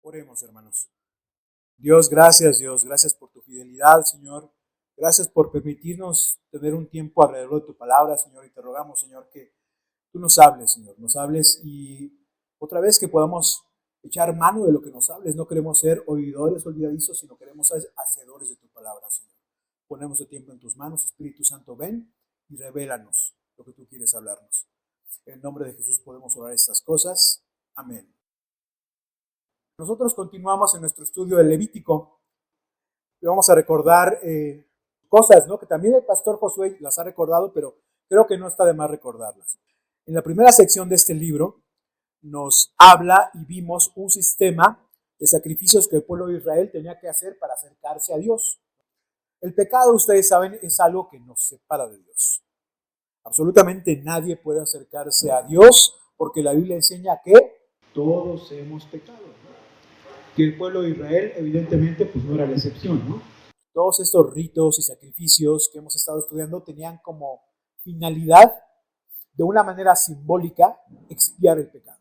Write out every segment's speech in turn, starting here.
Oremos, hermanos. Dios, gracias por tu fidelidad, Señor. Gracias por permitirnos tener un tiempo alrededor de tu palabra, Señor, y te rogamos, Señor, que tú nos hables, Señor, nos hables y otra vez que podamos echar mano de lo que nos hables. No queremos ser oidores olvidadizos, sino queremos ser hacedores de tu palabra, Señor. Ponemos el tiempo en tus manos, Espíritu Santo, ven y revélanos lo que tú quieres hablarnos. En el nombre de Jesús podemos orar estas cosas. Amén. Nosotros continuamos en nuestro estudio del Levítico y vamos a recordar cosas, ¿no? Que también el pastor Josué las ha recordado, pero creo que no está de más recordarlas. En la primera sección de este libro nos habla y vimos un sistema de sacrificios que el pueblo de Israel tenía que hacer para acercarse a Dios. El pecado, ustedes saben, es algo que nos separa de Dios. Absolutamente nadie puede acercarse a Dios porque la Biblia enseña que todos hemos pecado, ¿no? Que el pueblo de Israel, evidentemente, pues no era la excepción, ¿no? Todos estos ritos y sacrificios que hemos estado estudiando tenían como finalidad, de una manera simbólica, expiar el pecado.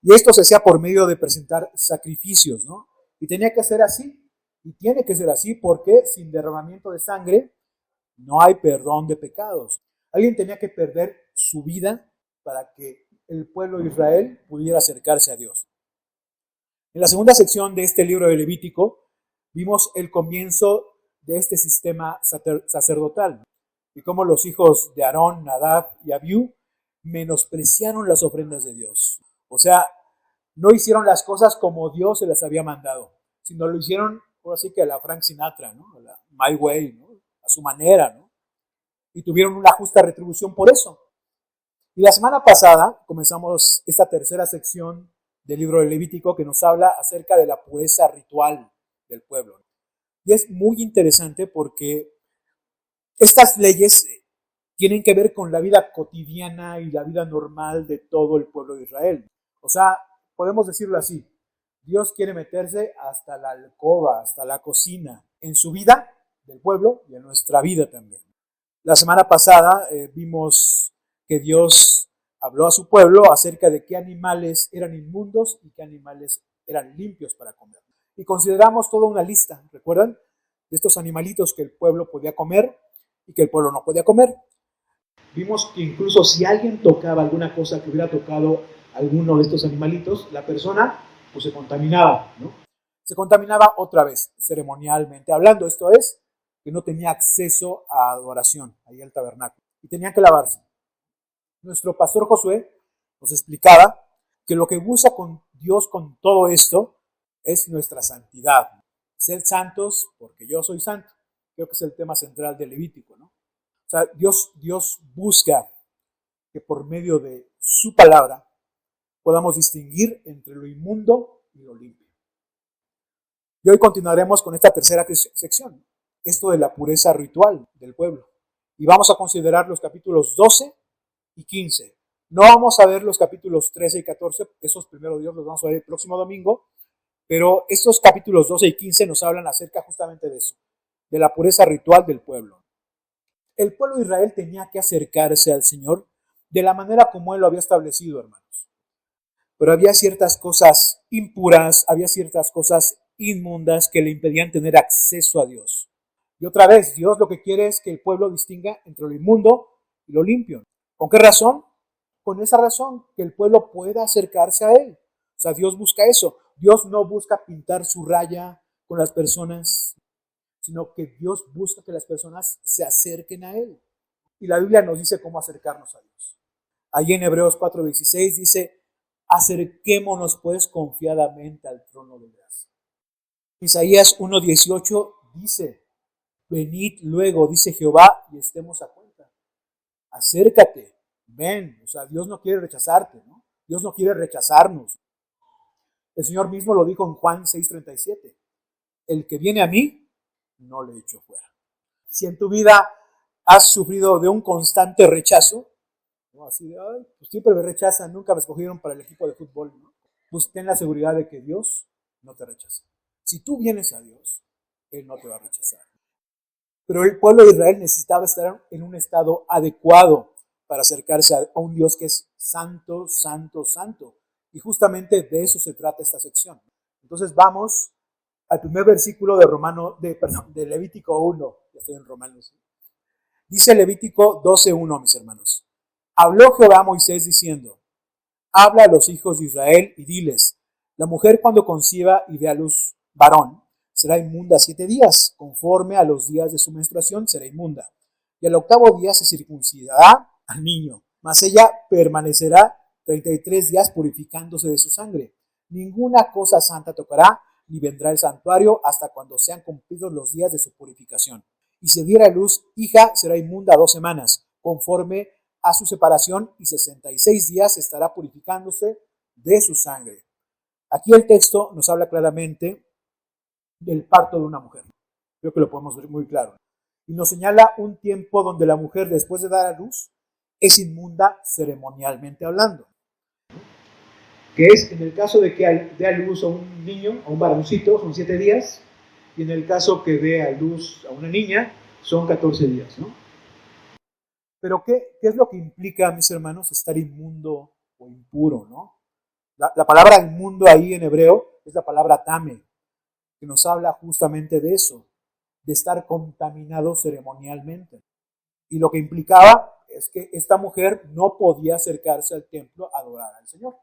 Y esto se hacía por medio de presentar sacrificios, ¿no? Y tenía que ser así, y tiene que ser así porque sin derramamiento de sangre no hay perdón de pecados. Alguien tenía que perder su vida para que el pueblo de Israel pudiera acercarse a Dios. En la segunda sección de este libro de Levítico vimos el comienzo de este sistema sacerdotal y cómo los hijos de Aarón, Nadab y Abiú menospreciaron las ofrendas de Dios. O sea, no hicieron las cosas como Dios se las había mandado, sino lo hicieron, por así que a la Frank Sinatra, ¿no? A la My Way, ¿no? A su manera, ¿no? Y tuvieron una justa retribución por eso. Y la semana pasada comenzamos esta tercera sección del libro de Levítico que nos habla acerca de la pureza ritual del pueblo. Y es muy interesante porque estas leyes tienen que ver con la vida cotidiana y la vida normal de todo el pueblo de Israel. O sea, podemos decirlo así, Dios quiere meterse hasta la alcoba, hasta la cocina, en su vida del pueblo y en nuestra vida también. La semana pasada vimos que Dios habló a su pueblo acerca de qué animales eran inmundos y qué animales eran limpios para comer. Y consideramos toda una lista, ¿recuerdan? De estos animalitos que el pueblo podía comer y que el pueblo no podía comer. Vimos que incluso si alguien tocaba alguna cosa que hubiera tocado alguno de estos animalitos, la persona pues se contaminaba, ¿no? Se contaminaba otra vez, ceremonialmente hablando. Esto es, que no tenía acceso a adoración ahí al tabernáculo y tenían que lavarse. Nuestro pastor Josué nos explicaba que lo que busca con Dios con todo esto es nuestra santidad. Ser santos porque yo soy santo. Creo que es el tema central del Levítico, ¿no? O sea, Dios busca que por medio de su palabra podamos distinguir entre lo inmundo y lo limpio. Y hoy continuaremos con esta tercera sección, esto de la pureza ritual del pueblo. Y vamos a considerar los capítulos 12 y 15. No vamos a ver los capítulos 13 y 14, esos primeros días los vamos a ver el próximo domingo, pero estos capítulos 12 y 15 nos hablan acerca justamente de eso, de la pureza ritual del pueblo. El pueblo de Israel tenía que acercarse al Señor de la manera como Él lo había establecido, hermanos. Pero había ciertas cosas impuras, había ciertas cosas inmundas que le impedían tener acceso a Dios. Y otra vez, Dios lo que quiere es que el pueblo distinga entre lo inmundo y lo limpio. ¿Con qué razón? Con esa razón, que el pueblo pueda acercarse a Él. O sea, Dios busca eso. Dios no busca pintar su raya con las personas, sino que Dios busca que las personas se acerquen a Él. Y la Biblia nos dice cómo acercarnos a Dios. Allí en Hebreos 4:16 dice, acerquémonos pues confiadamente al trono de gracia. Isaías 1:18 dice, venid luego, dice Jehová, y estemos a cuenta. Acércate, ven. O sea, Dios no quiere rechazarte, ¿no? Dios no quiere rechazarnos. El Señor mismo lo dijo en Juan 6:37. El que viene a mí, no le echo fuera. Si en tu vida has sufrido de un constante rechazo, ¿no? Así de, ay, pues siempre me rechazan, nunca me escogieron para el equipo de fútbol, ¿no? Pues ten la seguridad de que Dios no te rechaza. Si tú vienes a Dios, Él no te va a rechazar. Pero el pueblo de Israel necesitaba estar en un estado adecuado para acercarse a un Dios que es santo, santo, santo. Y justamente de eso se trata esta sección. Entonces vamos al primer versículo de Levítico 1. Ya estoy en Romanos. Dice Levítico 12:1, mis hermanos. Habló Jehová a Moisés diciendo: habla a los hijos de Israel y diles: la mujer cuando conciba y dé a luz varón, será inmunda 7 días, conforme a los días de su menstruación será inmunda. Y al 8º día se circuncidará al niño, mas ella permanecerá 33 días purificándose de su sangre. Ninguna cosa santa tocará, ni vendrá al santuario hasta cuando sean cumplidos los días de su purificación. Y si diera a luz hija, será inmunda 2 semanas, conforme a su separación, y 66 días estará purificándose de su sangre. Aquí el texto nos habla claramente del parto de una mujer. Creo que lo podemos ver muy claro. Y nos señala un tiempo donde la mujer, después de dar a luz, es inmunda ceremonialmente hablando. Que es en el caso de que dé a luz a un niño, a un varoncito, son 7 días, y en el caso que dé a luz a una niña, son 14 días, ¿no? Pero ¿qué es lo que implica, mis hermanos, estar inmundo o impuro, ¿no? La palabra inmundo ahí en hebreo es la palabra tame, que nos habla justamente de eso, de estar contaminado ceremonialmente. Y lo que implicaba es que esta mujer no podía acercarse al templo a adorar al Señor.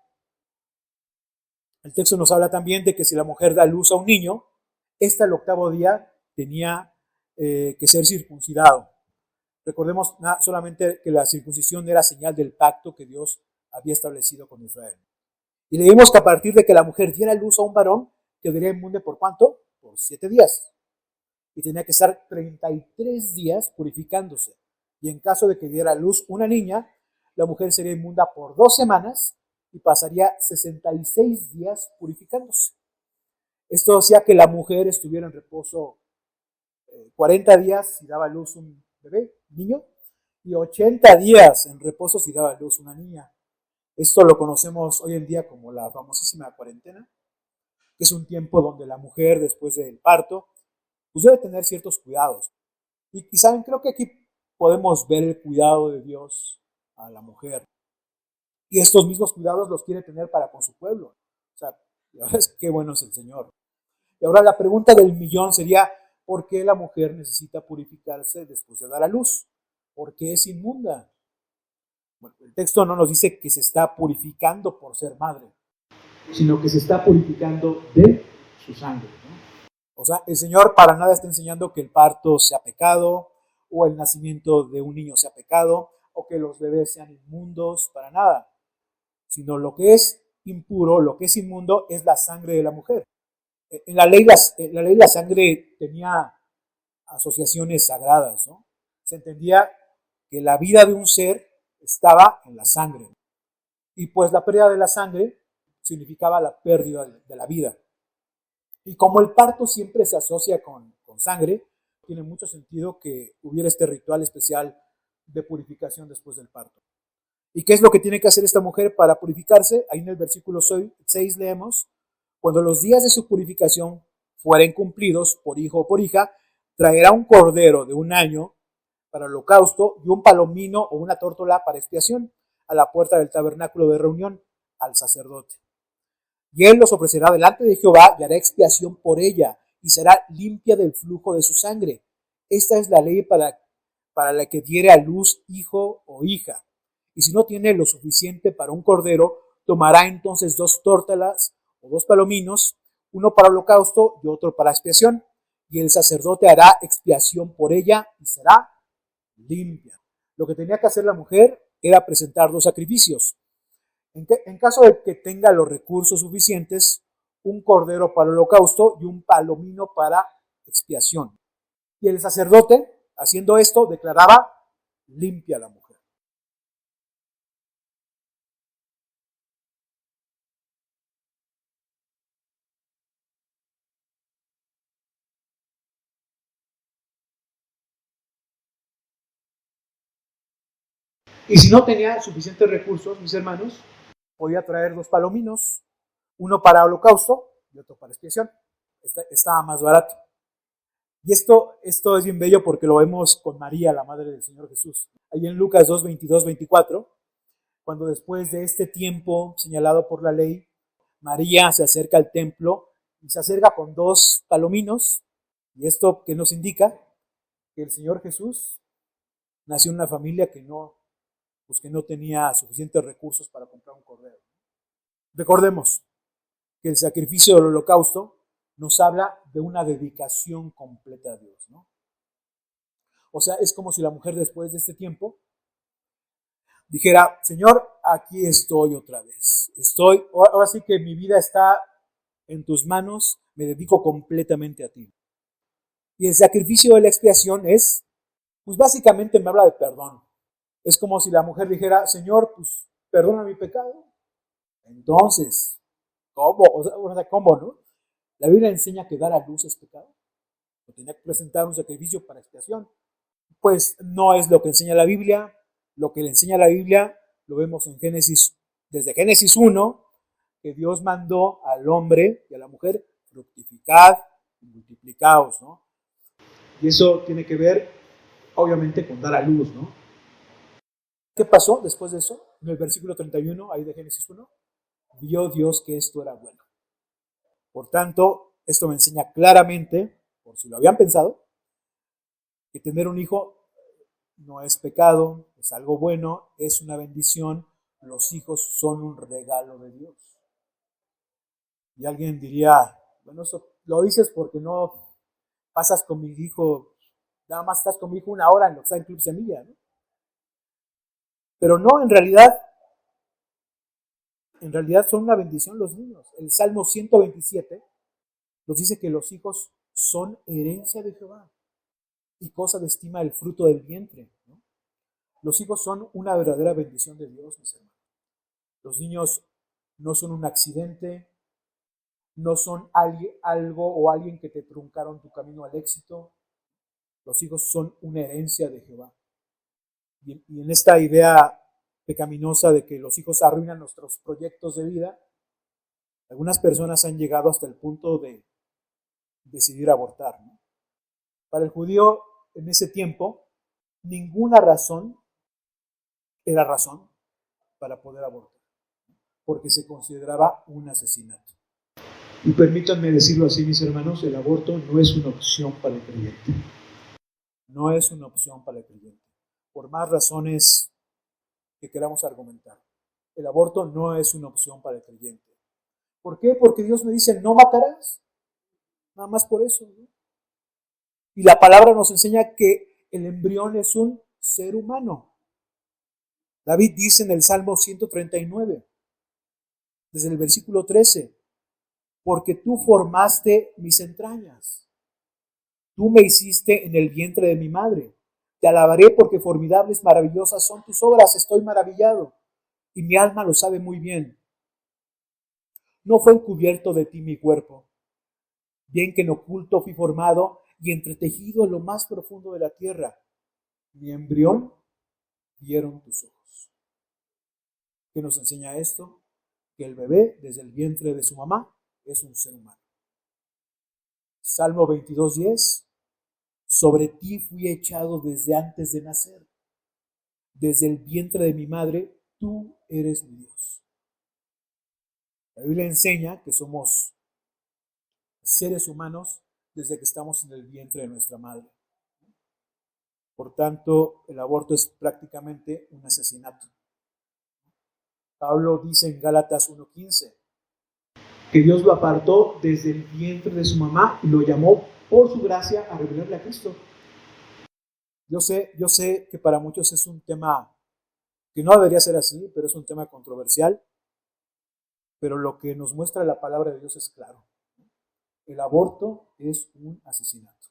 El texto nos habla también de que si la mujer da luz a un niño, al 8º día tenía que ser circuncidado. Recordemos solamente que la circuncisión era señal del pacto que Dios había establecido con Israel. Y leímos que a partir de que la mujer diera luz a un varón, quedaría inmune ¿por cuánto? Por 7 días. Y tenía que estar 33 días purificándose. Y en caso de que diera luz una niña, la mujer sería inmunda por 2 semanas y pasaría 66 días purificándose. Esto hacía que la mujer estuviera en reposo 40 días si daba luz un bebé, niño, y 80 días en reposo si daba luz una niña. Esto lo conocemos hoy en día como la famosísima cuarentena, que es un tiempo donde la mujer, después del parto, pues debe tener ciertos cuidados. Y saben, creo que aquí podemos ver el cuidado de Dios a la mujer. Y estos mismos cuidados los quiere tener para con su pueblo. O sea, la verdad es que qué bueno es el Señor. Y ahora la pregunta del millón sería: ¿por qué la mujer necesita purificarse después de dar a luz? ¿Por qué es inmunda? Bueno, el texto no nos dice que se está purificando por ser madre, sino que se está purificando de su sangre, ¿no? O sea, el Señor para nada está enseñando que el parto sea pecado, o el nacimiento de un niño sea pecado, o que los bebés sean inmundos, para nada. Sino lo que es impuro, lo que es inmundo, es la sangre de la mujer. En la ley la sangre tenía asociaciones sagradas, ¿no? Se entendía que la vida de un ser estaba en la sangre. Y pues la pérdida de la sangre significaba la pérdida de la vida. Y como el parto siempre se asocia con sangre, tiene mucho sentido que hubiera este ritual especial de purificación después del parto. ¿Y qué es lo que tiene que hacer esta mujer para purificarse? Ahí en el versículo 6 leemos: cuando los días de su purificación fueren cumplidos por hijo o por hija, traerá un cordero de 1 año para holocausto y un palomino o una tórtola para expiación a la puerta del tabernáculo de reunión al sacerdote. Y él los ofrecerá delante de Jehová y hará expiación por ella y será limpia del flujo de su sangre. Esta es la ley para la que diere a luz hijo o hija. Y si no tiene lo suficiente para un cordero, tomará entonces 2 tórtolas o 2 palominos, uno para holocausto y otro para expiación. Y el sacerdote hará expiación por ella y será limpia. Lo que tenía que hacer la mujer era presentar 2 sacrificios. En caso de que tenga los recursos suficientes, un cordero para holocausto y un palomino para expiación. Y el sacerdote, haciendo esto, declaraba limpia a la mujer. Y si no tenía suficientes recursos, mis hermanos, podía traer 2 palominos, uno para holocausto y otro para expiación. Estaba más barato. Y esto es bien bello porque lo vemos con María, la madre del Señor Jesús. Ahí en Lucas 2, 22, 24, cuando después de este tiempo señalado por la ley, María se acerca al templo y se acerca con 2 palominos. ¿Y esto qué nos indica? Que el Señor Jesús nació en una familia que no tenía suficientes recursos para comprar un cordero. Recordemos que el sacrificio del holocausto nos habla de una dedicación completa a Dios, ¿no? O sea, es como si la mujer después de este tiempo dijera, Señor, aquí estoy otra vez. Ahora sí que mi vida está en tus manos, me dedico completamente a ti. Y el sacrificio de la expiación pues básicamente me habla de perdón. Es como si la mujer dijera, Señor, pues perdona mi pecado. Entonces, ¿cómo? O sea, ¿cómo, no? La Biblia enseña que dar a luz es pecado. O tenía que presentar un sacrificio para expiación. Pues no es lo que enseña la Biblia. Lo que le enseña la Biblia lo vemos en desde Génesis 1, que Dios mandó al hombre y a la mujer fructificad y multiplicaos, ¿no? Y eso tiene que ver, obviamente, con dar a luz, ¿no? ¿Qué pasó después de eso? En el versículo 31, ahí de Génesis 1, vio Dios que esto era bueno. Por tanto, esto me enseña claramente, por si lo habían pensado, que tener un hijo no es pecado, es algo bueno, es una bendición. Los hijos son un regalo de Dios. Y alguien diría, bueno, eso lo dices porque no pasas con mi hijo, nada más estás con mi hijo 1 hora en lo que está en Club Semilla, ¿no? Pero no, en realidad son una bendición los niños. El Salmo 127 nos dice que los hijos son herencia de Jehová y cosa de estima el fruto del vientre, ¿no? Los hijos son una verdadera bendición de Dios, mis hermanos. Los niños no son un accidente, no son algo o alguien que te truncaron tu camino al éxito. Los hijos son una herencia de Jehová. Y en esta idea pecaminosa de que los hijos arruinan nuestros proyectos de vida, algunas personas han llegado hasta el punto de decidir abortar, ¿no? Para el judío en ese tiempo, ninguna razón era razón para poder abortar, porque se consideraba un asesinato. Y permítanme decirlo así, mis hermanos, el aborto no es una opción para el creyente. No es una opción para el creyente. Por más razones que queramos argumentar, el aborto no es una opción para el creyente. ¿Por qué? Porque Dios me dice, no matarás. Nada más por eso, ¿no? Y la palabra nos enseña que el embrión es un ser humano. David dice en el Salmo 139, desde el versículo 13, porque tú formaste mis entrañas. Tú me hiciste en el vientre de mi madre. Te alabaré porque formidables, maravillosas son tus obras. Estoy maravillado y mi alma lo sabe muy bien. No fue encubierto de ti mi cuerpo. Bien que en oculto fui formado y entretejido en lo más profundo de la tierra. Mi embrión vieron tus ojos. ¿Qué nos enseña esto? Que el bebé, desde el vientre de su mamá, es un ser humano. Salmo 22:10. Sobre ti fui echado desde antes de nacer. Desde el vientre de mi madre, tú eres mi Dios. La Biblia enseña que somos seres humanos desde que estamos en el vientre de nuestra madre. Por tanto, el aborto es prácticamente un asesinato. Pablo dice en Gálatas 1:15 que Dios lo apartó desde el vientre de su mamá y lo llamó por su gracia a revelarle a Cristo. Yo sé que para muchos es un tema que no debería ser así, pero es un tema controversial. Pero lo que nos muestra la palabra de Dios es claro. El aborto es un asesinato.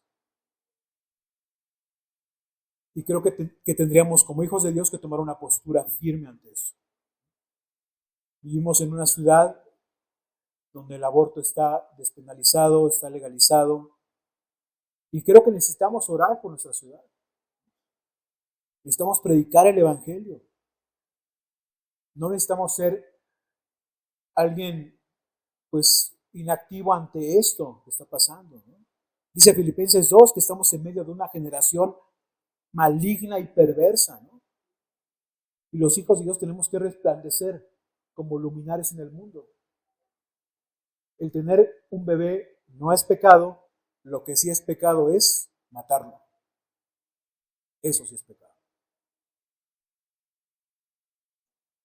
Y creo que tendríamos como hijos de Dios que tomar una postura firme ante eso. Vivimos en una ciudad donde el aborto está despenalizado, está legalizado. Y creo que necesitamos orar por nuestra ciudad. Necesitamos predicar el evangelio. No necesitamos ser alguien, pues, inactivo ante esto que está pasando, ¿no? Dice Filipenses 2 que estamos en medio de una generación maligna y perversa, ¿no? Y los hijos de Dios tenemos que resplandecer como luminares en el mundo. El tener un bebé no es pecado, lo que sí es pecado es matarlo. Eso sí es pecado.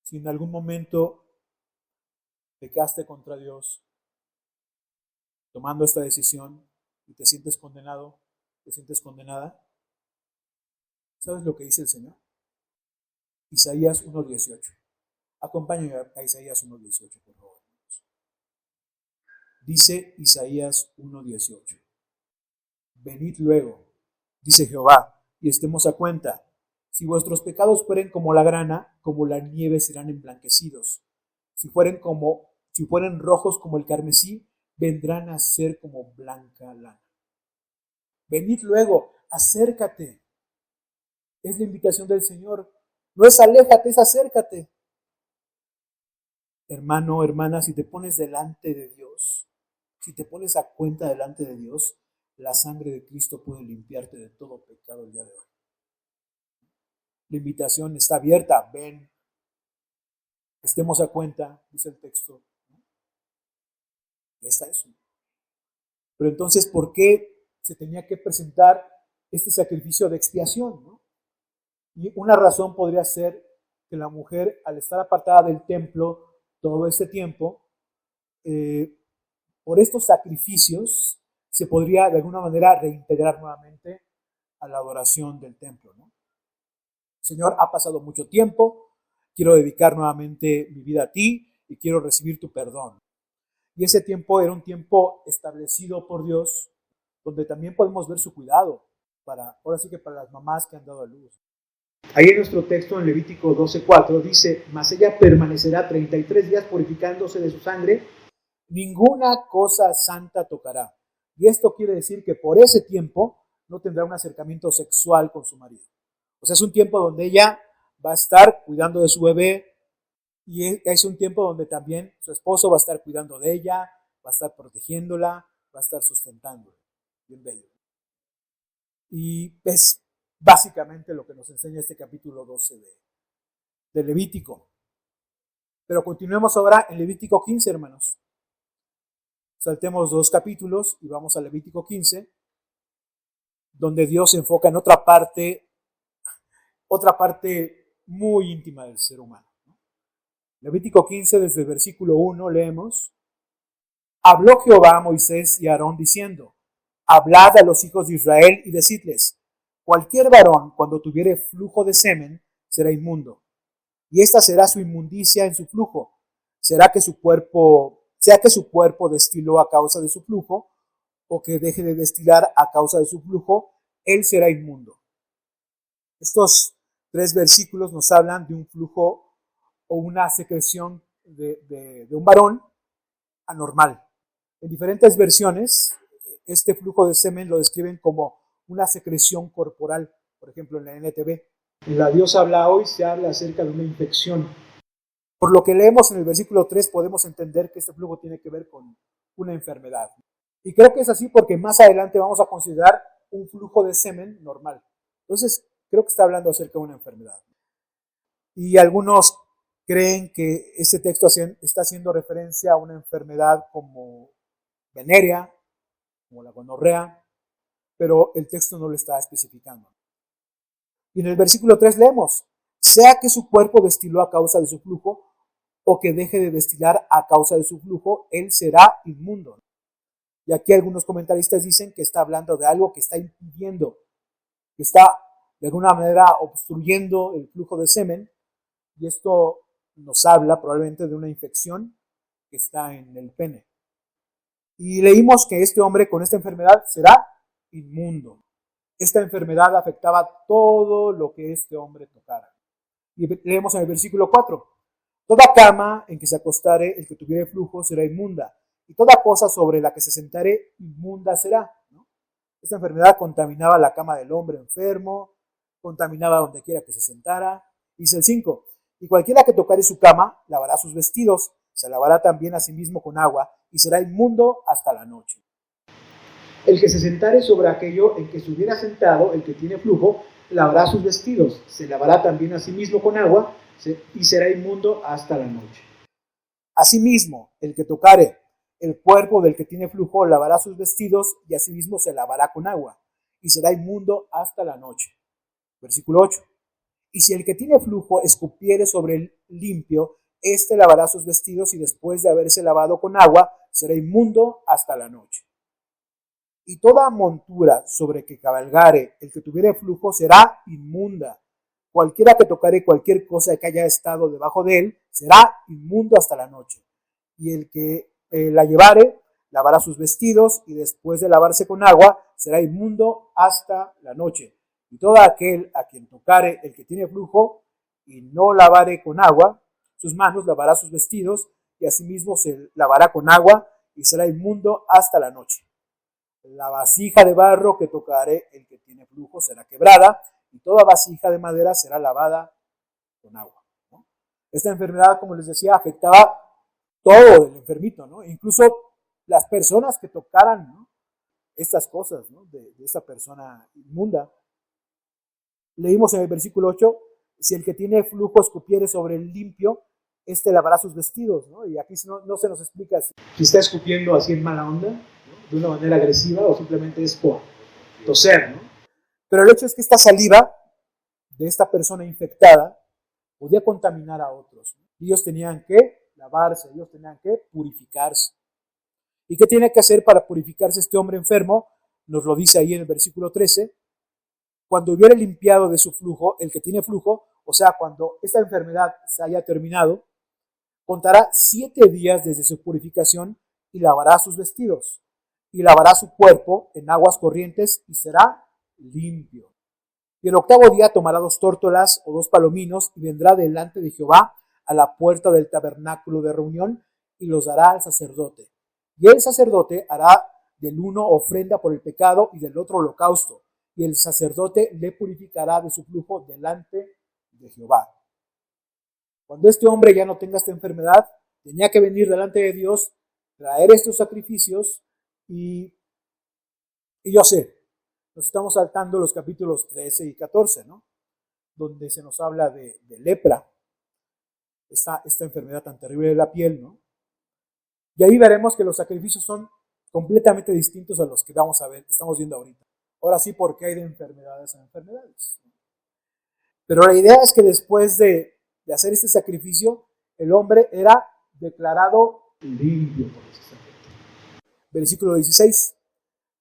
Si en algún momento pecaste contra Dios, tomando esta decisión y te sientes condenado, te sientes condenada, ¿sabes lo que dice el Señor? Isaías 1:18. Acompáñame a Isaías 1:18, por favor. Dice Isaías 1:18. Venid luego, dice Jehová, y estemos a cuenta. Si vuestros pecados fueren como la grana, como la nieve serán emblanquecidos. Si fueren rojos como el carmesí, vendrán a ser como blanca lana. Venid luego, acércate. Es la invitación del Señor. No es aléjate, es acércate. Hermano, hermana, si te pones delante de Dios, si te pones a cuenta delante de Dios, la sangre de Cristo puede limpiarte de todo pecado el día de hoy. La invitación está abierta. Ven, estemos a cuenta, dice el texto. Ya está eso. Pero entonces, ¿por qué se tenía que presentar este sacrificio de expiación, ¿no? Y una razón podría ser que la mujer, al estar apartada del templo todo este tiempo, por estos sacrificios se podría de alguna manera reintegrar nuevamente a la adoración del templo, ¿no? Señor, ha pasado mucho tiempo, quiero dedicar nuevamente mi vida a ti y quiero recibir tu perdón. Y ese tiempo era un tiempo establecido por Dios, donde también podemos ver su cuidado, ahora sí que para las mamás que han dado a luz. Ahí en nuestro texto, en Levítico 12:4, dice, mas ella permanecerá 33 días purificándose de su sangre, ninguna cosa santa tocará. Y esto quiere decir que por ese tiempo no tendrá un acercamiento sexual con su marido. O sea, es un tiempo donde ella va a estar cuidando de su bebé y es un tiempo donde también su esposo va a estar cuidando de ella, va a estar protegiéndola, va a estar sustentándola. Bien bello. Y es básicamente lo que nos enseña este capítulo 12 de Levítico. Pero continuemos ahora en Levítico 15, hermanos. Saltemos 2 capítulos y vamos a Levítico 15, donde Dios se enfoca en otra parte muy íntima del ser humano. Levítico 15, desde el versículo 1, leemos: Habló Jehová a Moisés y a Aarón diciendo: Hablad a los hijos de Israel y decidles: cualquier varón, cuando tuviere flujo de semen, será inmundo, y esta será su inmundicia en su flujo. Sea que su cuerpo destiló a causa de su flujo, o que deje de destilar a causa de su flujo, él será inmundo. Estos 3 versículos nos hablan de un flujo o una secreción de un varón anormal. En diferentes versiones, este flujo de semen lo describen como una secreción corporal. Por ejemplo, en la NTV. En la Dios habla hoy se habla acerca de una infección. Por lo que leemos en el versículo 3 podemos entender que este flujo tiene que ver con una enfermedad. Y creo que es así porque más adelante vamos a considerar un flujo de semen normal. Entonces, creo que está hablando acerca de una enfermedad. Y algunos creen que este texto está haciendo referencia a una enfermedad como venérea, como la gonorrea, pero el texto no lo está especificando. Y en el versículo 3 leemos: sea que su cuerpo destiló a causa de su flujo, o que deje de destilar a causa de su flujo, él será inmundo. Y aquí algunos comentaristas dicen que está hablando de algo que está impidiendo, que está de alguna manera obstruyendo el flujo de semen, y esto nos habla probablemente de una infección que está en el pene. Y leímos que este hombre con esta enfermedad será inmundo. Esta enfermedad afectaba todo lo que este hombre tocara. Y leemos en el versículo 4: toda cama en que se acostare el que tuviere flujo será inmunda, y toda cosa sobre la que se sentare inmunda será, ¿no? Esta enfermedad contaminaba la cama del hombre enfermo, contaminaba donde quiera que se sentara. Dice el 5: y cualquiera que tocare su cama lavará sus vestidos, se lavará también a sí mismo con agua, y será inmundo hasta la noche. El que se sentare sobre aquello en que se hubiera sentado, el que tiene flujo, lavará sus vestidos, se lavará también a sí mismo con agua, y será inmundo hasta la noche. Asimismo, el que tocare El cuerpo del que tiene flujo lavará sus vestidos y asimismo se lavará con agua, y será inmundo hasta la noche. Versículo 8. Y si el que tiene flujo escupiere sobre el limpio, éste lavará sus vestidos y después de haberse lavado con agua, será inmundo hasta la noche. Y toda montura sobre que cabalgare el que tuviere flujo será inmunda. Cualquiera que tocare cualquier cosa que haya estado debajo de él será inmundo hasta la noche. Y el que la llevare lavará sus vestidos y después de lavarse con agua será inmundo hasta la noche. Y todo aquel a quien tocare el que tiene flujo y no lavare con agua sus manos, lavará sus vestidos y asimismo se lavará con agua y será inmundo hasta la noche. La vasija de barro que tocare el que tiene flujo será quebrada y toda vasija de madera será lavada con agua, ¿no? Esta enfermedad, como les decía, afectaba todo el enfermito, ¿no? Incluso las personas que tocaran, ¿no?, estas cosas, ¿no?, de esta persona inmunda. Leímos en el versículo 8, si el que tiene flujo escupiere sobre el limpio, este lavará sus vestidos, ¿no? Y aquí no se nos explica si está escupiendo así en mala onda, ¿no?, de una manera agresiva, o simplemente es por toser, ¿no? Pero el hecho es que esta saliva de esta persona infectada podía contaminar a otros, ¿no? Ellos tenían que lavarse, ellos tenían que purificarse. ¿Y qué tiene que hacer para purificarse este hombre enfermo? Nos lo dice ahí en el versículo 13. Cuando hubiere limpiado de su flujo, el que tiene flujo, o sea, cuando esta enfermedad se haya terminado, contará 7 días desde su purificación y lavará sus vestidos y lavará su cuerpo en aguas corrientes y será limpio. Y el 8º día tomará 2 tórtolas o 2 palominos y vendrá delante de Jehová a la puerta del tabernáculo de reunión y los dará al sacerdote. Y el sacerdote hará del uno ofrenda por el pecado y del otro holocausto. Y el sacerdote le purificará de su flujo delante de Jehová. Cuando este hombre ya no tenga esta enfermedad, tenía que venir delante de Dios, traer estos sacrificios y yo sé, nos estamos saltando los capítulos 13 y 14, ¿no?, donde se nos habla de lepra, esta enfermedad tan terrible de la piel, ¿no? Y ahí veremos que los sacrificios son completamente distintos a los que estamos viendo ahorita. Ahora sí, porque hay de enfermedades a enfermedades. Pero la idea es que después de hacer este sacrificio, el hombre era declarado limpio por ese sacrificio. Versículo 16.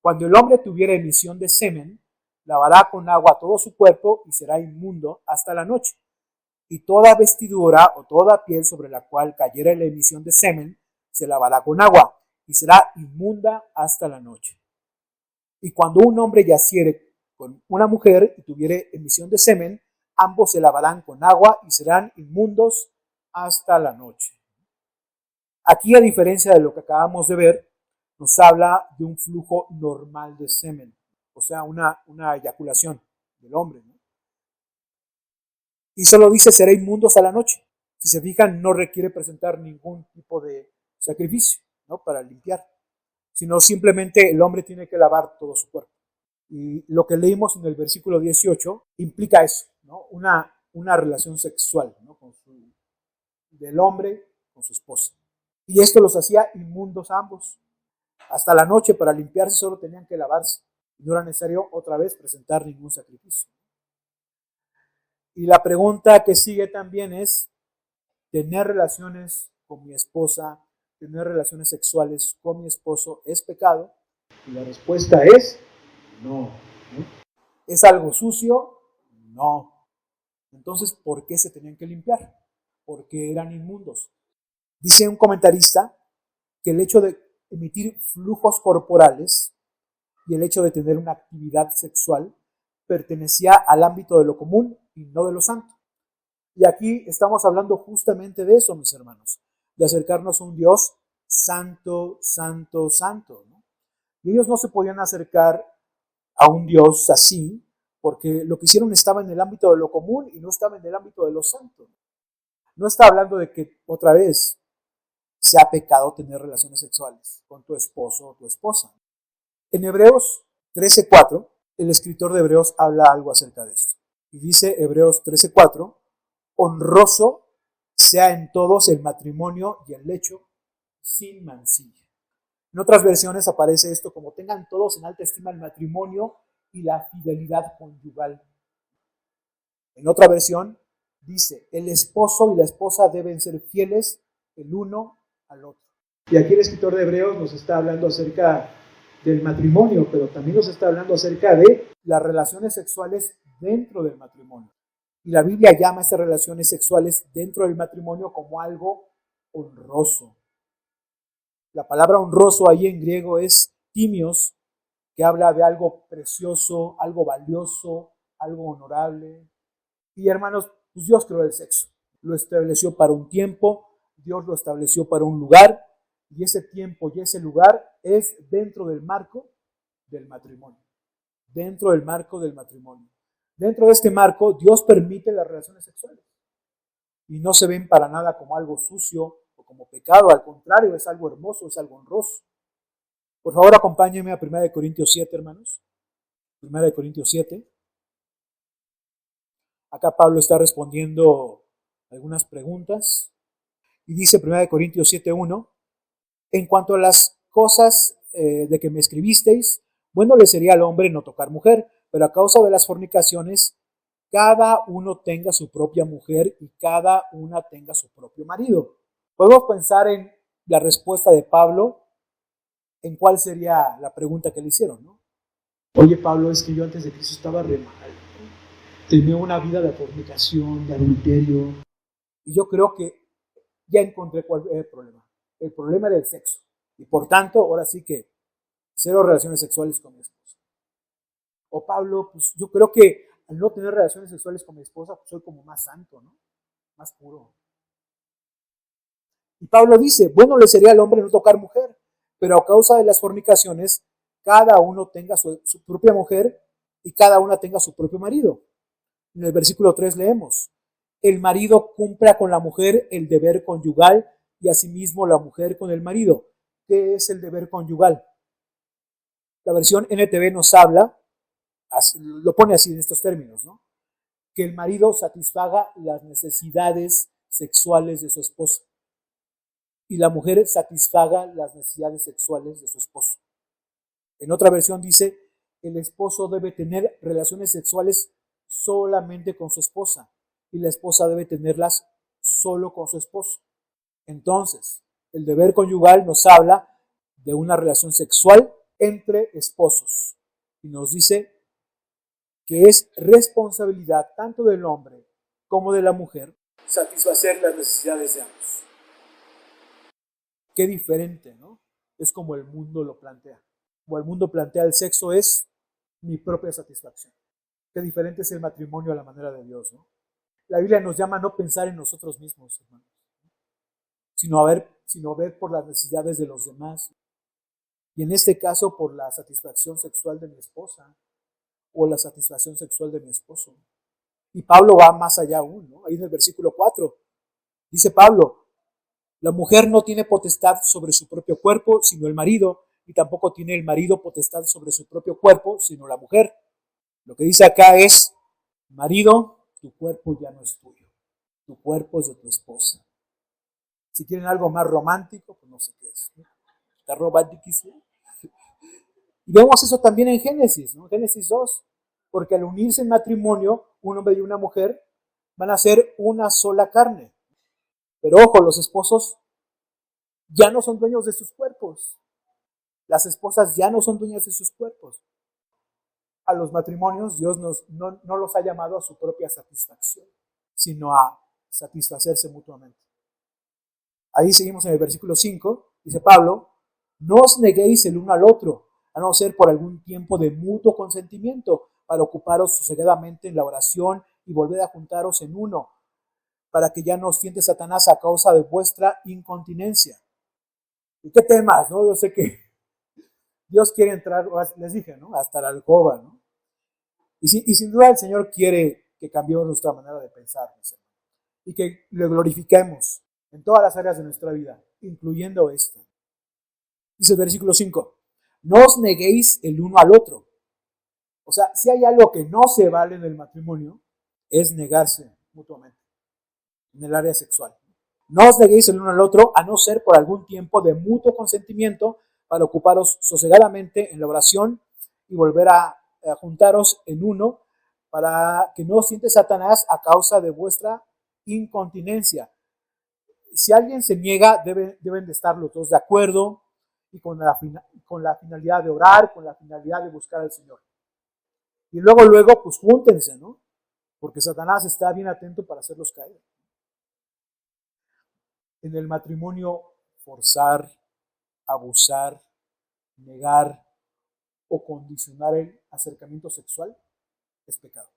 Cuando el hombre tuviera emisión de semen, lavará con agua todo su cuerpo y será inmundo hasta la noche. Y toda vestidura o toda piel sobre la cual cayera la emisión de semen, se lavará con agua y será inmunda hasta la noche. Y cuando un hombre yaciere con una mujer y tuviere emisión de semen, ambos se lavarán con agua y serán inmundos hasta la noche. Aquí, a diferencia de lo que acabamos de ver, nos habla de un flujo normal de semen, o sea, una eyaculación del hombre, ¿no? Y solo dice será inmundo hasta la noche. Si se fijan, no requiere presentar ningún tipo de sacrificio, ¿no?, para limpiar, sino simplemente el hombre tiene que lavar todo su cuerpo. Y lo que leímos en el versículo 18 implica eso, ¿no?, una relación sexual, ¿no?, del hombre con su esposa. Y esto los hacía inmundos a ambos. Hasta la noche, para limpiarse, solo tenían que lavarse. No era necesario otra vez presentar ningún sacrificio. Y la pregunta que sigue también es, ¿tener relaciones con mi esposa, tener relaciones sexuales con mi esposo es pecado? Y la respuesta es no. ¿Es algo sucio? No. Entonces, ¿por qué se tenían que limpiar? Porque eran inmundos. Dice un comentarista que el hecho de emitir flujos corporales y el hecho de tener una actividad sexual pertenecía al ámbito de lo común y no de lo santo. Y aquí estamos hablando justamente de eso, mis hermanos, de acercarnos a un Dios santo, santo, santo, ¿no? Y ellos no se podían acercar a un Dios así, porque lo que hicieron estaba en el ámbito de lo común y no estaba en el ámbito de lo santo. No está hablando de que, otra vez, sea pecado tener relaciones sexuales con tu esposo o tu esposa. En Hebreos 13:4, el escritor de Hebreos habla algo acerca de esto. Y dice Hebreos 13:4, honroso sea en todos el matrimonio y el lecho sin mancilla. En otras versiones aparece esto como tengan todos en alta estima el matrimonio y la fidelidad conyugal. En otra versión dice, el esposo y la esposa deben ser fieles el uno al otro. Y aquí el escritor de Hebreos nos está hablando acerca del matrimonio, pero también nos está hablando acerca de las relaciones sexuales dentro del matrimonio. Y la Biblia llama a estas relaciones sexuales dentro del matrimonio como algo honroso. La palabra honroso ahí en griego es timios, que habla de algo precioso, algo valioso, algo honorable. Y hermanos, pues Dios creó el sexo. Lo estableció para un tiempo, Dios lo estableció para un lugar, y ese tiempo y ese lugar es dentro del marco del matrimonio. Dentro del marco del matrimonio. Dentro de este marco, Dios permite las relaciones sexuales. Y no se ven para nada como algo sucio o como pecado, al contrario, es algo hermoso, es algo honroso. Por favor, acompáñenme a 1 Corintios 7, hermanos. 1 Corintios 7. Acá Pablo está respondiendo algunas preguntas. Y dice 1 Corintios 7:1, en cuanto a las cosas de que me escribisteis, bueno le sería al hombre no tocar mujer, pero a causa de las fornicaciones, cada uno tenga su propia mujer y cada una tenga su propio marido. Podemos pensar en la respuesta de Pablo, en cuál sería la pregunta que le hicieron, ¿no? Oye, Pablo, es que yo antes de Cristo estaba re mal. Tenía una vida de fornicación, de adulterio. Y yo creo que ya encontré cuál era el problema. El problema era el sexo. Y por tanto, ahora sí que cero relaciones sexuales con mi esposa. O Pablo, pues yo creo que al no tener relaciones sexuales con mi esposa, pues soy como más santo, ¿no? Más puro. Y Pablo dice, bueno le sería al hombre no tocar mujer, pero a causa de las fornicaciones, cada uno tenga su propia mujer y cada una tenga su propio marido. En el versículo 3 leemos, el marido cumpla con la mujer el deber conyugal y asimismo la mujer con el marido. ¿Qué es el deber conyugal? La versión NTV nos habla, lo pone así en estos términos, ¿no? Que el marido satisfaga las necesidades sexuales de su esposa y la mujer satisfaga las necesidades sexuales de su esposo. En otra versión dice, el esposo debe tener relaciones sexuales solamente con su esposa y la esposa debe tenerlas solo con su esposo. Entonces, el deber conyugal nos habla de una relación sexual entre esposos y nos dice que es responsabilidad tanto del hombre como de la mujer satisfacer las necesidades de ambos. Qué diferente, ¿no? Es como el mundo lo plantea. Como el mundo plantea el sexo es mi propia satisfacción. Qué diferente es el matrimonio a la manera de Dios, ¿no? La Biblia nos llama a no pensar en nosotros mismos, hermanos, sino a ver por las necesidades de los demás. Y en este caso, por la satisfacción sexual de mi esposa o la satisfacción sexual de mi esposo. Y Pablo va más allá aún, ¿no? Ahí en el versículo 4 dice Pablo, la mujer no tiene potestad sobre su propio cuerpo, sino el marido, y tampoco tiene el marido potestad sobre su propio cuerpo, sino la mujer. Lo que dice acá es, marido, tu cuerpo ya no es tuyo, tu cuerpo es de tu esposa. Si quieren algo más romántico, pues no sé qué es, ¿no? Está romantiquísimo. Y vemos eso también en Génesis, ¿no? Génesis 2, porque al unirse en matrimonio, un hombre y una mujer van a ser una sola carne. Pero ojo, los esposos ya no son dueños de sus cuerpos. Las esposas ya no son dueñas de sus cuerpos. A los matrimonios Dios no los ha llamado a su propia satisfacción, sino a satisfacerse mutuamente. Ahí seguimos en el versículo 5, dice Pablo, no os neguéis el uno al otro, a no ser por algún tiempo de mutuo consentimiento, para ocuparos sosegadamente en la oración y volver a juntaros en uno, para que ya no os tiente Satanás a causa de vuestra incontinencia. ¿Y qué temas, no? Yo sé que Dios quiere entrar, les dije, ¿no? Hasta la alcoba, ¿no? Y sin duda el Señor quiere que cambiemos nuestra manera de pensar, y que le glorifiquemos en todas las áreas de nuestra vida, incluyendo esta. Dice el versículo 5, no os neguéis el uno al otro. O sea, si hay algo que no se vale en el matrimonio, es negarse mutuamente en el área sexual. No os neguéis el uno al otro, a no ser por algún tiempo de mutuo consentimiento, para ocuparos sosegadamente en la oración y volver a juntaros en uno, para que no os siente Satanás a causa de vuestra incontinencia. Si alguien se niega, deben de estar los dos de acuerdo y con la finalidad de orar, con la finalidad de buscar al Señor. Y luego, pues júntense, ¿no? Porque Satanás está bien atento para hacerlos caer. En el matrimonio, forzar, abusar, negar o condicionar el acercamiento sexual es pecado.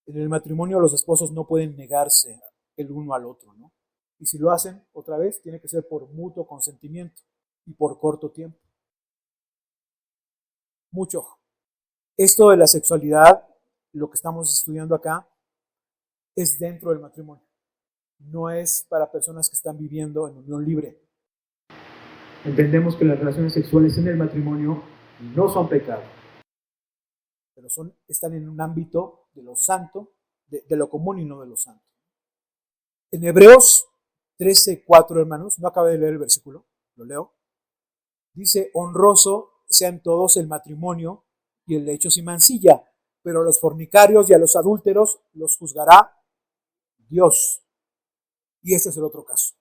En el matrimonio los esposos no pueden negarse el uno al otro, ¿no? Y si lo hacen, otra vez, tiene que ser por mutuo consentimiento y por corto tiempo. Mucho ojo. Esto de la sexualidad, lo que estamos estudiando acá, es dentro del matrimonio. No es para personas que están viviendo en unión libre. Entendemos que las relaciones sexuales en el matrimonio no son pecado, pero están en un ámbito de lo santo, de lo común y no de lo santo. En Hebreos 13:4, hermanos, no acabé de leer el versículo, lo leo. Dice: honroso sean todos el matrimonio y el lecho sin mancilla, pero a los fornicarios y a los adúlteros los juzgará Dios. Y este es el otro caso.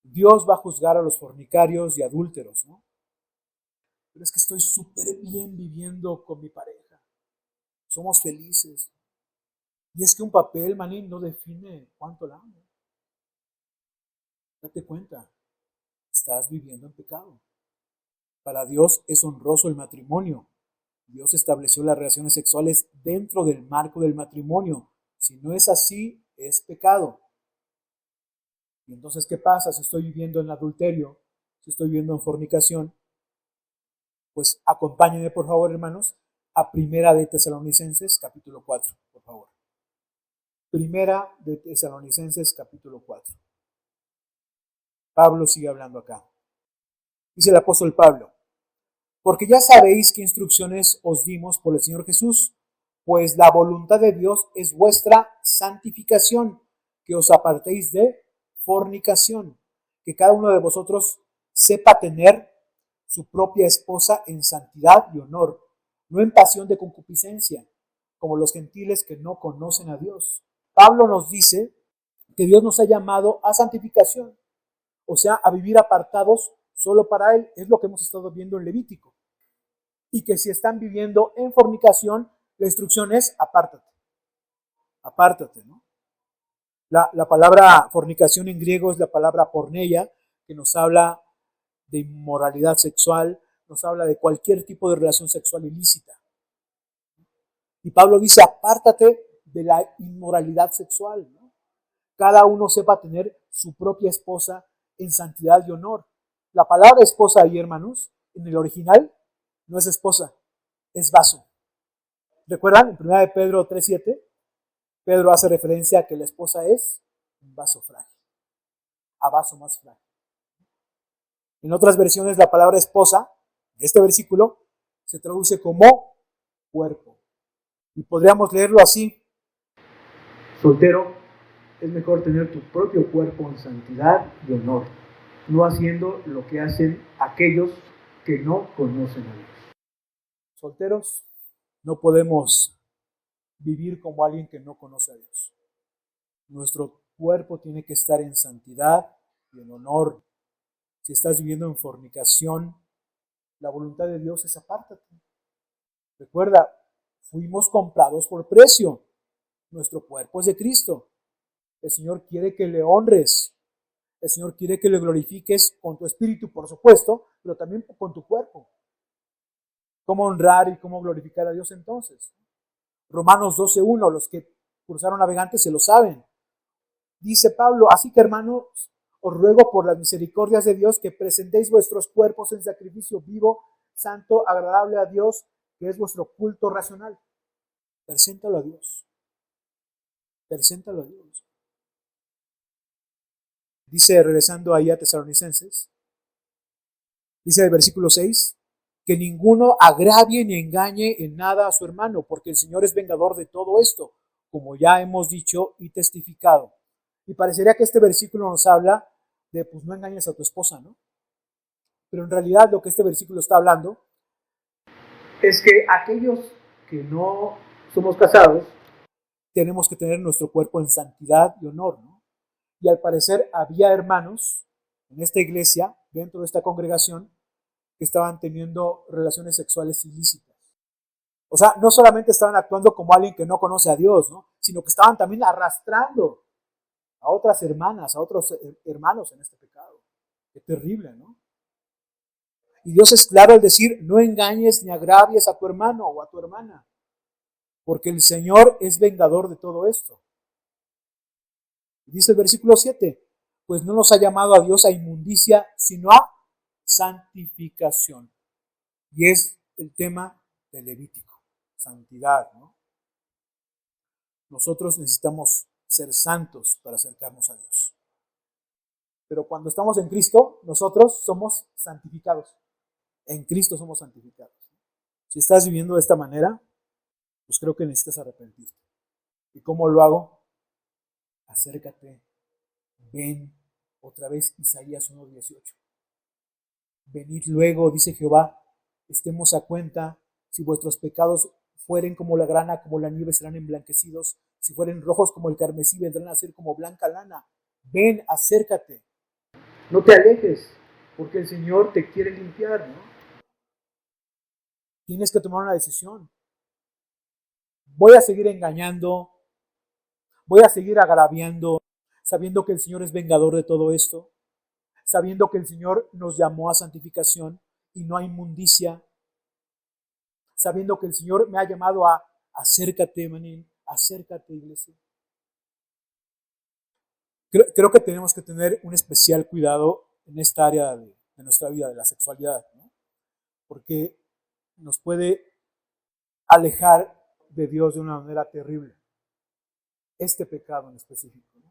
Dios va a juzgar a los fornicarios y adúlteros, ¿no? Pero es que estoy súper bien viviendo con mi pareja. Somos felices. Y es que un papel, manín, no define cuánto la amo. Date cuenta, estás viviendo en pecado. Para Dios es honroso el matrimonio. Dios estableció las relaciones sexuales dentro del marco del matrimonio. Si no es así, es pecado. Y entonces, ¿qué pasa si estoy viviendo en adulterio? Si estoy viviendo en fornicación. Pues acompáñenme, por favor, hermanos, a Primera de Tesalonicenses, capítulo 4, por favor. Primera de Tesalonicenses, capítulo 4. Pablo sigue hablando acá. Dice el apóstol Pablo: porque ya sabéis qué instrucciones os dimos por el Señor Jesús, pues la voluntad de Dios es vuestra santificación, que os apartéis de fornicación, que cada uno de vosotros sepa tener su propia esposa en santidad y honor, no en pasión de concupiscencia, como los gentiles que no conocen a Dios. Pablo nos dice que Dios nos ha llamado a santificación, o sea, a vivir apartados solo para Él. Es lo que hemos estado viendo en Levítico. Y que si están viviendo en fornicación, la instrucción es: apártate. Apártate, ¿no? La palabra fornicación en griego es la palabra porneia, que nos habla de inmoralidad sexual, nos habla de cualquier tipo de relación sexual ilícita. Y Pablo dice: apártate de la inmoralidad sexual, ¿no? Cada uno sepa tener su propia esposa en santidad y honor. La palabra esposa ahí, hermanos, en el original no es esposa, es vaso. ¿Recuerdan? En 1 de Pedro 3:7, Pedro hace referencia a que la esposa es un vaso frágil, a vaso más frágil. En otras versiones, la palabra esposa de este versículo se traduce como cuerpo. Y podríamos leerlo así: soltero, es mejor tener tu propio cuerpo en santidad y honor, no haciendo lo que hacen aquellos que no conocen a Dios. Solteros, no podemos vivir como alguien que no conoce a Dios. Nuestro cuerpo tiene que estar en santidad y en honor. Si estás viviendo en fornicación, la voluntad de Dios es: apártate. Recuerda, fuimos comprados por precio. Nuestro cuerpo es de Cristo. El Señor quiere que le honres. El Señor quiere que le glorifiques con tu espíritu, por supuesto, pero también con tu cuerpo. ¿Cómo honrar y cómo glorificar a Dios entonces? Romanos 12:1, los que cruzaron navegantes se lo saben. Dice Pablo: así que, hermanos, os ruego por las misericordias de Dios que presentéis vuestros cuerpos en sacrificio vivo, santo, agradable a Dios, que es vuestro culto racional. Preséntalo a Dios. Preséntalo a Dios. Dice, regresando ahí a Tesalonicenses, dice el versículo 6, que ninguno agravie ni engañe en nada a su hermano, porque el Señor es vengador de todo esto, como ya hemos dicho y testificado. Y parecería que este versículo nos habla de: pues no engañes a tu esposa, ¿no? Pero en realidad lo que este versículo está hablando es que aquellos que no somos casados tenemos que tener nuestro cuerpo en santidad y honor, ¿no? Y al parecer había hermanos en esta iglesia, dentro de esta congregación, que estaban teniendo relaciones sexuales ilícitas. O sea, no solamente estaban actuando como alguien que no conoce a Dios, ¿no? Sino que estaban también arrastrando a otras hermanas, a otros hermanos en este pecado. Qué terrible, ¿no? Y Dios es claro al decir, no engañes ni agravies a tu hermano o a tu hermana, porque el Señor es vengador de todo esto. Dice el versículo 7, pues no nos ha llamado a Dios a inmundicia, sino a santificación. Y es el tema de Levítico, santidad, ¿no? Nosotros necesitamos ser santos para acercarnos a Dios. Pero cuando estamos en Cristo, nosotros somos santificados. En Cristo somos santificados. Si estás viviendo de esta manera, pues creo que necesitas arrepentirte. ¿Y cómo lo hago? Acércate, ven, otra vez Isaías 1:18. Venid luego, dice Jehová, estemos a cuenta, si vuestros pecados fueren como la grana, como la nieve serán emblanquecidos, si fueren rojos como el carmesí vendrán a ser como blanca lana. Ven, acércate, no te alejes, porque el Señor te quiere limpiar, ¿no? Tienes que tomar una decisión. Voy a seguir engañando, voy a seguir agraviando, sabiendo que el Señor es vengador de todo esto, sabiendo que el Señor nos llamó a santificación y no a inmundicia, sabiendo que el Señor me ha llamado a acércate, manín, acércate, iglesia. Creo que tenemos que tener un especial cuidado en esta área de nuestra vida, de la sexualidad, ¿no? Porque nos puede alejar de Dios de una manera terrible. Este pecado en específico, ¿no?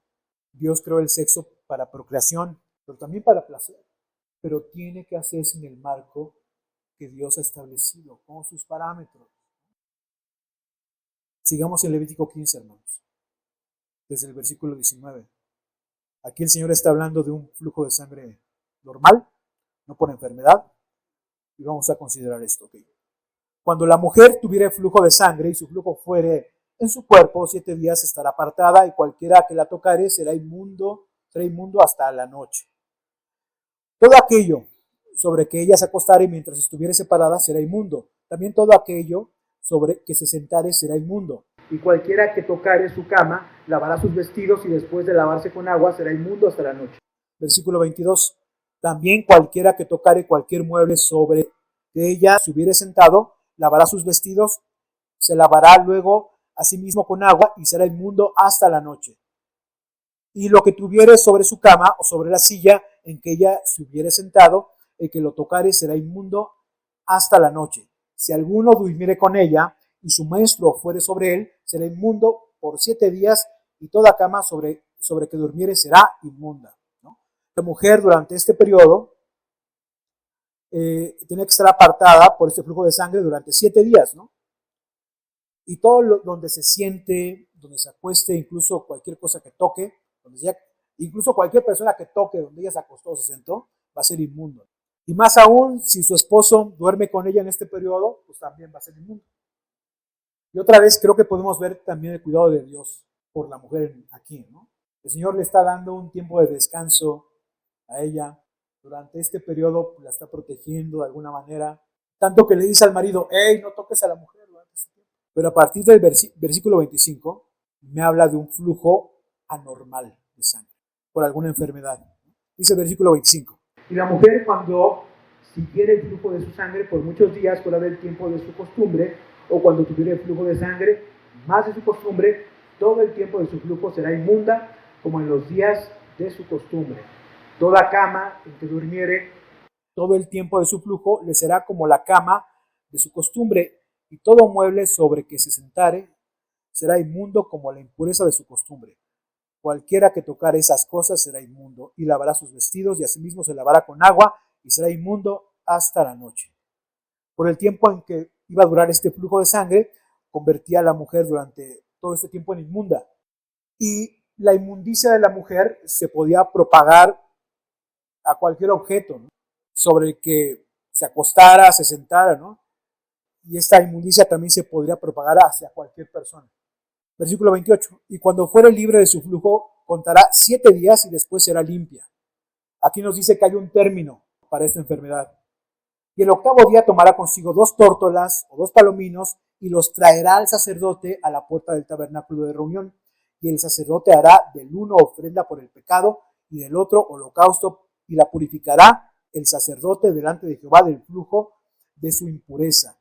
Dios creó el sexo para procreación, pero también para placer. Pero tiene que hacerse en el marco que Dios ha establecido, con sus parámetros. Sigamos en Levítico 15, hermanos, desde el versículo 19. Aquí el Señor está hablando de un flujo de sangre normal, no por enfermedad, y vamos a considerar esto, ¿ok? Cuando la mujer tuviera flujo de sangre y su flujo fuere en su cuerpo, 7 días estará apartada y cualquiera que la tocare será inmundo hasta la noche. Todo aquello sobre que ella se acostare mientras estuviere separada será inmundo. También todo aquello sobre que se sentare será inmundo. Y cualquiera que tocare su cama lavará sus vestidos y después de lavarse con agua será inmundo hasta la noche. Versículo 22. También cualquiera que tocare cualquier mueble sobre que ella se hubiere sentado lavará sus vestidos, se lavará luego a sí mismo con agua y será inmundo hasta la noche. Y lo que tuviere sobre su cama o sobre la silla en que ella se hubiere sentado, el que lo tocare será inmundo hasta la noche. Si alguno durmiere con ella y su menstruo fuere sobre él, será inmundo por 7 días y toda cama sobre que durmiere será inmunda, ¿no? La mujer durante este periodo tiene que estar apartada por este flujo de sangre durante 7 días, ¿no? Y todo donde se siente, donde se acueste, incluso cualquier cosa que toque, incluso cualquier persona que toque donde ella se acostó o se sentó, va a ser inmundo. Y más aún, si su esposo duerme con ella en este periodo, pues también va a ser inmundo. Y otra vez creo que podemos ver también el cuidado de Dios por la mujer aquí, ¿no? El Señor le está dando un tiempo de descanso a ella. Durante este periodo la está protegiendo de alguna manera. Tanto que le dice al marido, hey, no toques a la mujer durante este tiempo. Pero a partir del versículo 25 me habla de un flujo anormal de sangre por alguna enfermedad. Dice el versículo 25. Y la mujer cuando siguiera el flujo de su sangre por muchos días fuera del tiempo de su costumbre, o cuando tuviera el flujo de sangre más de su costumbre, todo el tiempo de su flujo será inmunda como en los días de su costumbre. Toda cama en que durmiere, todo el tiempo de su flujo le será como la cama de su costumbre, y todo mueble sobre que se sentare será inmundo como la impureza de su costumbre. Cualquiera que tocare esas cosas será inmundo, y lavará sus vestidos, y asimismo se lavará con agua, y será inmundo hasta la noche. Por el tiempo en que iba a durar este flujo de sangre, convertía a la mujer durante todo este tiempo en inmunda. Y la inmundicia de la mujer se podía propagar a cualquier objeto, ¿no? sobre el que se acostara, se sentara, ¿no? Y esta inmundicia también se podría propagar hacia cualquier persona. Versículo 28. Y cuando fuere libre de su flujo, contará 7 días y después será limpia. Aquí nos dice que hay un término para esta enfermedad. Y el 8º día tomará consigo 2 tórtolas o 2 palominos y los traerá al sacerdote a la puerta del tabernáculo de reunión. Y el sacerdote hará del uno ofrenda por el pecado y del otro holocausto, y la purificará el sacerdote delante de Jehová del flujo de su impureza.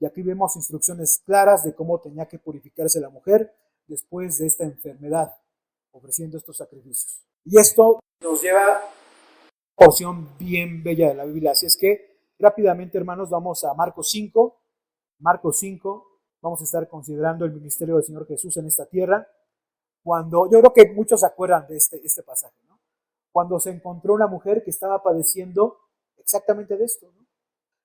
Y aquí vemos instrucciones claras de cómo tenía que purificarse la mujer después de esta enfermedad, ofreciendo estos sacrificios. Y esto nos lleva a una porción bien bella de la Biblia. Así es que rápidamente, hermanos, vamos a Marcos 5. Marcos 5, vamos a estar considerando el ministerio del Señor Jesús en esta tierra. Cuando, yo creo que muchos se acuerdan de este pasaje, ¿no? Cuando se encontró una mujer que estaba padeciendo exactamente de esto, ¿no?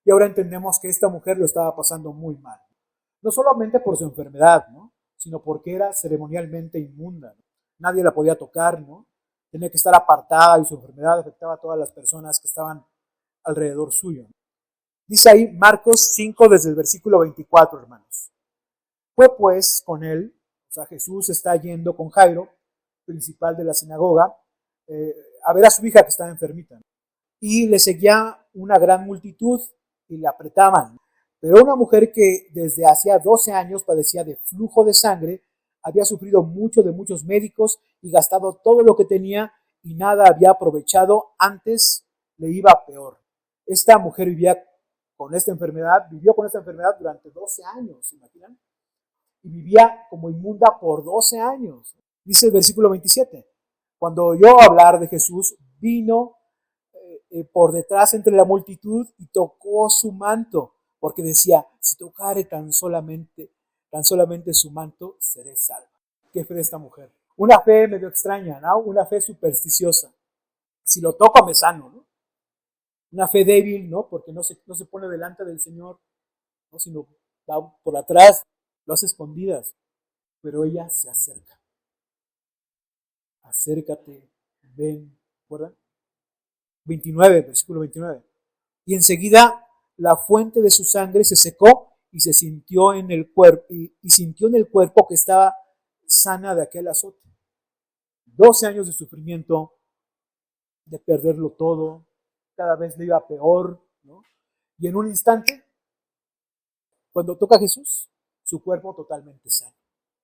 Y ahora entendemos que esta mujer lo estaba pasando muy mal. No solamente por su enfermedad, ¿no? Sino porque era ceremonialmente inmunda, ¿no? Nadie la podía tocar, ¿no? Tenía que estar apartada y su enfermedad afectaba a todas las personas que estaban alrededor suyo. Dice ahí Marcos 5 desde el versículo 24, hermanos. Fue pues con él, o sea, Jesús está yendo con Jairo, principal de la sinagoga, a ver a su hija que estaba enfermita, ¿no? Y le seguía una gran multitud y le apretaban. Pero una mujer que desde hacía 12 años padecía de flujo de sangre, había sufrido mucho de muchos médicos y gastado todo lo que tenía y nada había aprovechado, antes le iba peor. Esta mujer vivió con esta enfermedad durante 12 años, ¿se imaginan? Y vivía como inmunda por 12 años. Dice el versículo 27, cuando oyó hablar de Jesús, vino por detrás entre la multitud y tocó su manto, porque decía, si tocare tan solamente su manto, seré salva. ¿Qué fe de esta mujer? Una fe medio extraña, ¿no? Una fe supersticiosa. Si lo toco me sano, ¿no? Una fe débil, ¿no? Porque no se pone delante del Señor, ¿no? Sino va por atrás, lo hace escondidas. Pero ella se acerca. Acércate, ven, ¿recuerdan? 29, versículo 29. Y enseguida la fuente de su sangre se secó y se sintió en el cuerpo, y sintió en el cuerpo que estaba sana de aquel azote. 12 años de sufrimiento, de perderlo todo, cada vez le iba peor, ¿no? Y en un instante, cuando toca a Jesús, su cuerpo totalmente sano.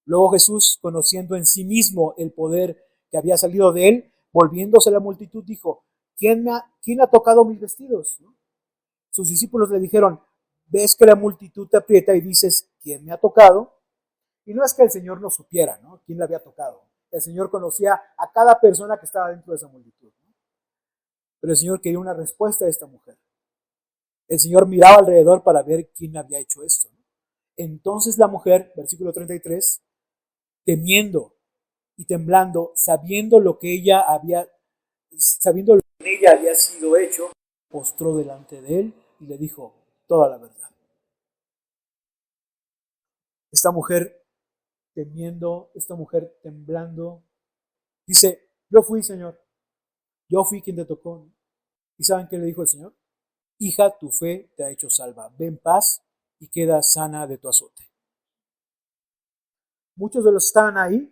Luego Jesús, conociendo en sí mismo el poder que había salido de él, volviéndose a la multitud, dijo, ¿quién ha tocado mis vestidos? ¿No? Sus discípulos le dijeron, ves que la multitud te aprieta y dices, ¿quién me ha tocado? Y no es que el Señor no supiera, ¿no? ¿Quién le había tocado? El Señor conocía a cada persona que estaba dentro de esa multitud, ¿no? Pero el Señor quería una respuesta de esta mujer. El Señor miraba alrededor para ver quién había hecho esto, ¿no? Entonces la mujer, versículo 33, temiendo y temblando, sabiendo lo que en ella había sido hecho, postró delante de él y le dijo toda la verdad. Esta mujer temiendo, esta mujer temblando, dice, yo fui, Señor, yo fui quien te tocó. ¿Y saben qué le dijo el Señor? Hija, tu fe te ha hecho salva, ve en paz y queda sana de tu azote. Muchos de los que estaban ahí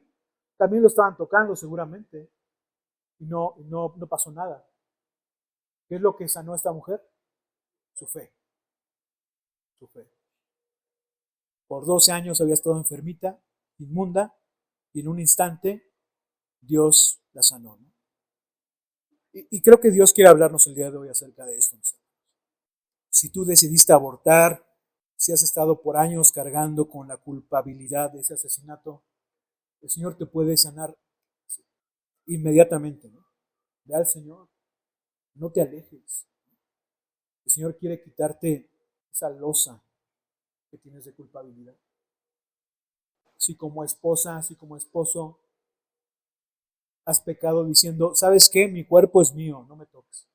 también lo estaban tocando seguramente y no pasó nada. ¿Qué es lo que sanó a esta mujer? Su fe. Su fe. Por 12 años había estado enfermita, inmunda, y en un instante Dios la sanó, ¿no? Y creo que Dios quiere hablarnos el día de hoy acerca de esto. Si tú decidiste abortar, si has estado por años cargando con la culpabilidad de ese asesinato, el Señor te puede sanar inmediatamente, ¿no? Ve al Señor, no te alejes. El Señor quiere quitarte esa losa que tienes de culpabilidad. Si como esposa, si como esposo has pecado diciendo, ¿sabes qué? Mi cuerpo es mío, no me toques.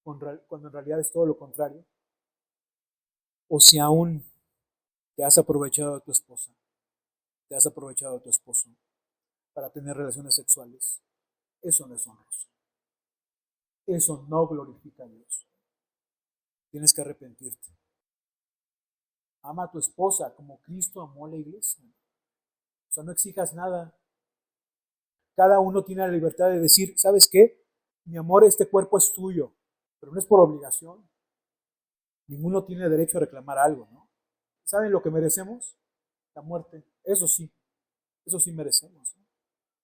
Cuando en realidad es todo lo contrario. O si aún te has aprovechado de tu esposa, te has aprovechado de tu esposo para tener relaciones sexuales. Eso no es honroso. Eso no glorifica a Dios. tienes que arrepentirte. Ama a tu esposa como Cristo amó a la iglesia. O sea, no exijas nada. Cada uno tiene la libertad de decir, ¿sabes qué? Mi amor, este cuerpo es tuyo, pero no es por obligación. Ninguno tiene derecho a reclamar algo, ¿no? ¿Saben lo que merecemos? La muerte. Eso sí merecemos, ¿no?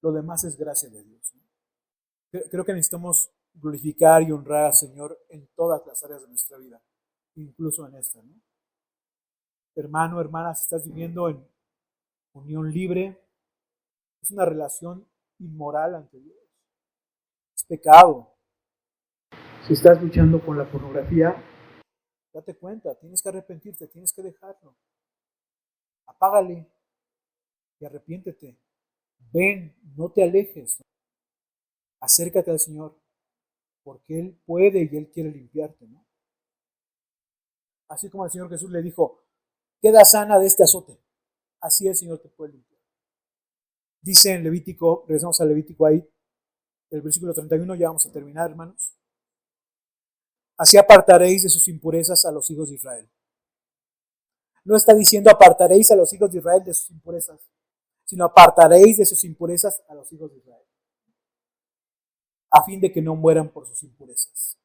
Lo demás es gracia de Dios, ¿no? Creo que necesitamos glorificar y honrar al Señor en todas las áreas de nuestra vida, incluso en esta, ¿no? Hermano, hermana, si estás viviendo en unión libre, es una relación inmoral ante Dios. Es pecado. Si estás luchando con la pornografía, date cuenta, tienes que arrepentirte, tienes que dejarlo. Apágale y arrepiéntete. Ven, no te alejes. Acércate al Señor, porque Él puede y Él quiere limpiarte, ¿no? Así como el Señor Jesús le dijo, queda sana de este azote. Así el Señor te puede limpiar. Dice en Levítico, regresamos a Levítico ahí, el versículo 31, ya vamos a terminar, hermanos. Así apartaréis de sus impurezas a los hijos de Israel. No está diciendo apartaréis a los hijos de Israel de sus impurezas, sino apartaréis de sus impurezas a los hijos de Israel, a fin de que no mueran por sus impurezas.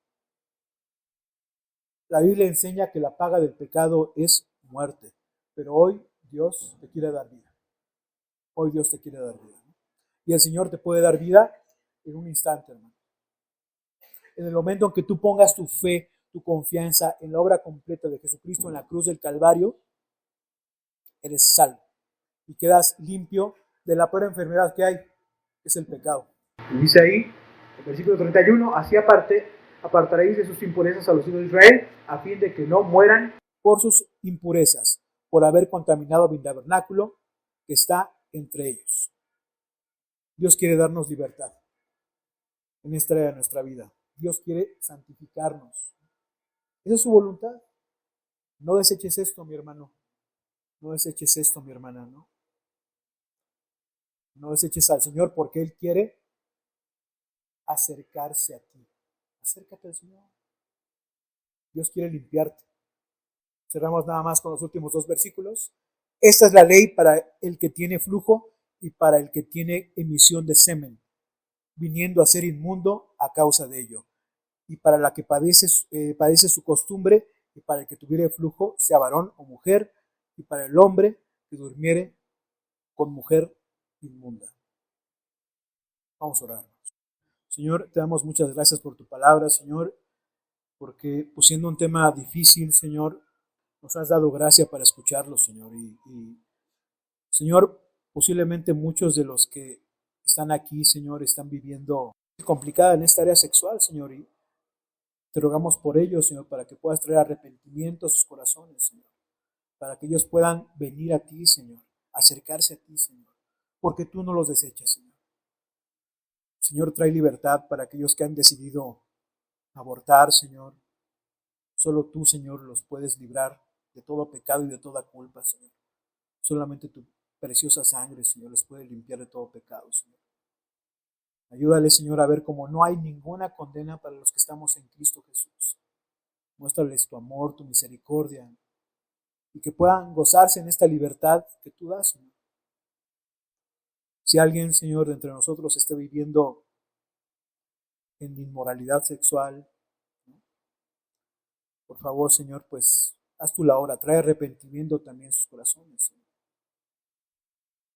La Biblia enseña que la paga del pecado es muerte, pero hoy Dios te quiere dar vida. Hoy Dios te quiere dar vida, ¿no? Y el Señor te puede dar vida en un instante, hermano. En el momento en que tú pongas tu fe, tu confianza en la obra completa de Jesucristo en la cruz del Calvario, eres salvo y quedas limpio de la peor enfermedad que hay, que es el pecado. Y dice ahí, el versículo 31, así apartaréis de sus impurezas a los hijos de Israel, a fin de que no mueran por sus impurezas, por haber contaminado mi tabernáculo que está entre ellos. Dios quiere darnos libertad en esta área de nuestra vida. Dios quiere santificarnos. Esa es su voluntad. No deseches esto, mi hermano. No deseches esto, mi hermana, ¿no? No deseches al Señor porque Él quiere acercarse a ti. Acércate al Señor. Dios quiere limpiarte. Cerramos nada más con los últimos dos versículos. Esta es la ley para el que tiene flujo y para el que tiene emisión de semen, viniendo a ser inmundo a causa de ello. Y para la que padece su costumbre, y para el que tuviere flujo, sea varón o mujer, y para el hombre que durmiere con mujer inmunda. Vamos a orar. Señor, te damos muchas gracias por tu palabra, Señor, porque pues, siendo un tema difícil, Señor, nos has dado gracia para escucharlo, Señor. Señor, posiblemente muchos de los que están aquí, Señor, están viviendo complicada en esta área sexual, Señor, y te rogamos por ellos, Señor, para que puedas traer arrepentimiento a sus corazones, Señor, para que ellos puedan venir a ti, Señor, acercarse a ti, Señor, porque tú no los desechas, Señor. Señor, trae libertad para aquellos que han decidido abortar, Señor. Solo tú, Señor, los puedes librar de todo pecado y de toda culpa, Señor. Solamente tu preciosa sangre, Señor, les puede limpiar de todo pecado, Señor. Ayúdale, Señor, a ver cómo no hay ninguna condena para los que estamos en Cristo Jesús. Muéstrales tu amor, tu misericordia, y que puedan gozarse en esta libertad que tú das, Señor. Si alguien, Señor, de entre nosotros esté viviendo en inmoralidad sexual, ¿no? Por favor, Señor, pues haz tú la obra, trae arrepentimiento también en sus corazones, Señor.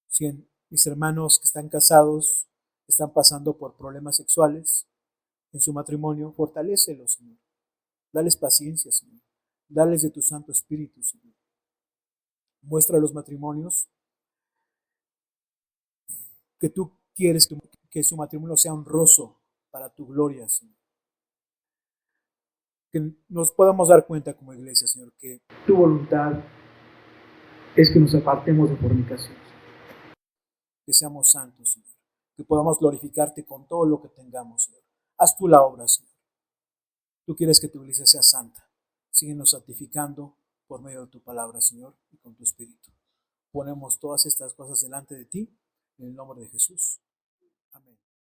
Si mis hermanos que están casados están pasando por problemas sexuales en su matrimonio, fortalécelos, Señor. Dales paciencia, Señor. Dales de tu Santo Espíritu, Señor. Muestra a los matrimonios que tú quieres que su matrimonio sea honroso para tu gloria, Señor. Que nos podamos dar cuenta como iglesia, Señor, que tu voluntad es que nos apartemos de fornicación, que seamos santos, Señor, que podamos glorificarte con todo lo que tengamos, Señor. Haz tú la obra, Señor. Tú quieres que tu iglesia sea santa. Síguenos santificando por medio de tu palabra, Señor, y con tu Espíritu. Ponemos todas estas cosas delante de ti, en el nombre de Jesús.